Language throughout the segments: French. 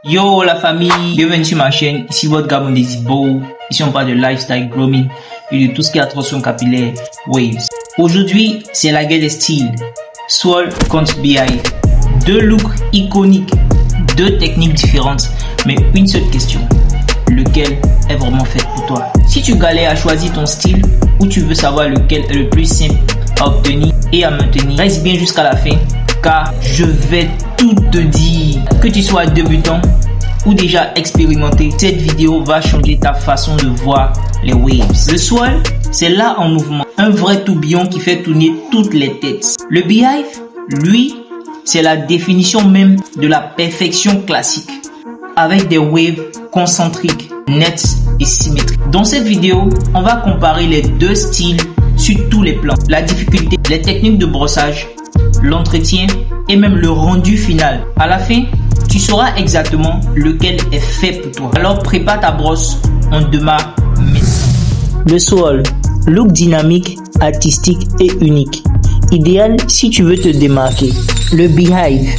Yo la famille, bienvenue sur ma chaîne, ici votre gars Mondesibo. Ici on parle de lifestyle grooming et de tout ce qui est attention capillaire, waves. Aujourd'hui, c'est la guerre des styles, Swole contre Beehive. Deux looks iconiques, deux techniques différentes, mais une seule question. Lequel est vraiment fait pour toi? Si tu galères à choisir ton style ou tu veux savoir lequel est le plus simple à obtenir et à maintenir, reste bien jusqu'à la fin car je vais tout te dire. Que tu sois débutant ou déjà expérimenté, cette vidéo va changer ta façon de voir les waves. Le swirl, c'est là en mouvement, un vrai tourbillon qui fait tourner toutes les têtes. Le Beehive, lui, c'est la définition même de la perfection classique, avec des waves concentriques, nettes et symétriques. Dans cette vidéo, on va comparer les deux styles sur tous les plans. La difficulté, les techniques de brossage, l'entretien et même le rendu final. À la fin, tu sauras exactement lequel est fait pour toi. Alors prépare ta brosse, on démarre maintenant. Le swirl, look dynamique, artistique et unique. Idéal si tu veux te démarquer. Le Beehive,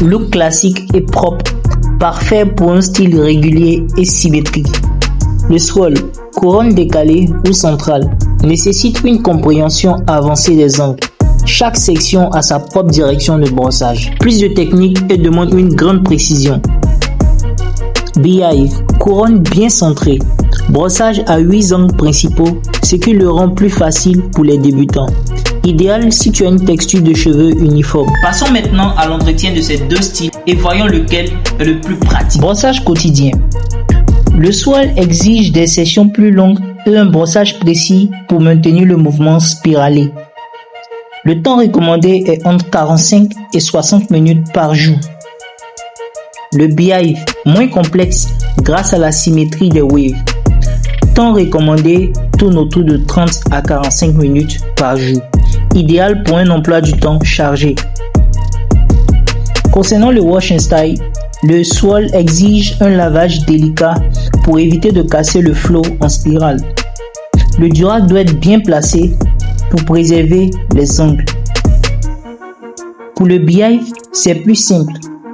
look classique et propre, parfait pour un style régulier et symétrique. Le swirl, couronne décalée ou centrale, nécessite une compréhension avancée des angles. Chaque section a sa propre direction de brossage. Plus de technique et demande une grande précision. Beehive, couronne bien centrée. Brossage à 8 angles principaux, ce qui le rend plus facile pour les débutants. Idéal si tu as une texture de cheveux uniforme. Passons maintenant à l'entretien de ces deux styles et voyons lequel est le plus pratique. Brossage quotidien. Le swirl exige des sessions plus longues et un brossage précis pour maintenir le mouvement spiralé. Le temps recommandé est entre 45 et 60 minutes par jour. Le Beehive, moins complexe grâce à la symétrie des waves. Temps recommandé tourne autour de 30 à 45 minutes par jour. Idéal pour un emploi du temps chargé. Concernant le wash and style, le swirl exige un lavage délicat pour éviter de casser le flow en spirale. Le durac doit être bien placé pour préserver les angles. Pour le Beehive, c'est plus simple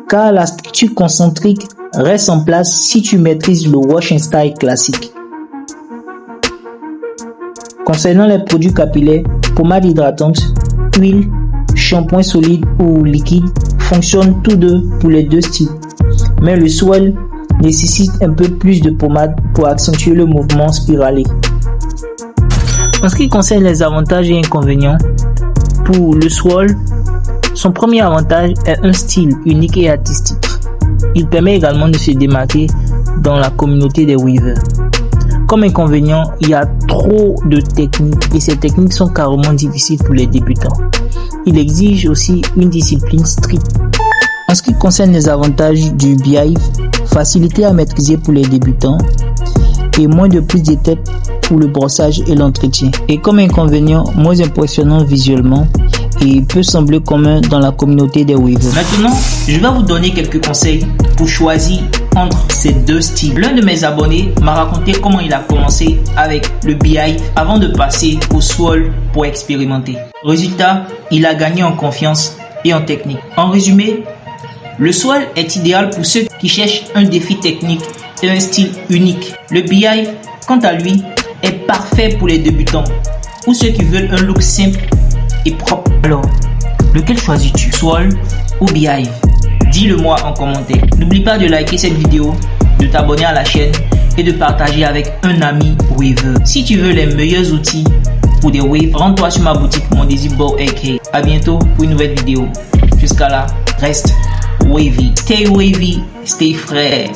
car la structure concentrique reste en place si tu maîtrises le wash and style classique. Concernant les produits capillaires, pommade hydratante, huile, shampoing solide ou liquide fonctionnent tous deux pour les deux styles. Mais le swirl nécessite un peu plus de pommade pour accentuer le mouvement spiralé. En ce qui concerne les avantages et inconvénients, pour le swirl, son premier avantage est un style unique et artistique. Il permet également de se démarquer dans la communauté des weavers. Comme inconvénient, il y a trop de techniques et ces techniques sont carrément difficiles pour les débutants. Il exige aussi une discipline stricte. En ce qui concerne les avantages du Beehive, facilité à maîtriser pour les débutants et moins de prise de tête pour le brossage et l'entretien. Et comme inconvénient, moins impressionnant visuellement et peut sembler commun dans la communauté des weavers. Maintenant, je vais vous donner quelques conseils pour choisir entre ces deux styles. L'un de mes abonnés m'a raconté comment il a commencé avec le Beehive avant de passer au swirl pour expérimenter. Résultat, il a gagné en confiance et en technique. En résumé, le swirl est idéal pour ceux qui cherchent un défi technique et un style unique. Le Beehive, quant à lui, est parfait pour les débutants ou ceux qui veulent un look simple et propre. Alors, lequel choisis-tu, swirl ou Beehive? Dis-le moi en commentaire. N'oublie pas de liker cette vidéo, de t'abonner à la chaîne et de partager avec un ami waver. Si tu veux les meilleurs outils pour des waves, rends-toi sur ma boutique Mondesibo AK. A bientôt pour une nouvelle vidéo. Jusqu'à là, reste wavy. Stay wavy, stay frais.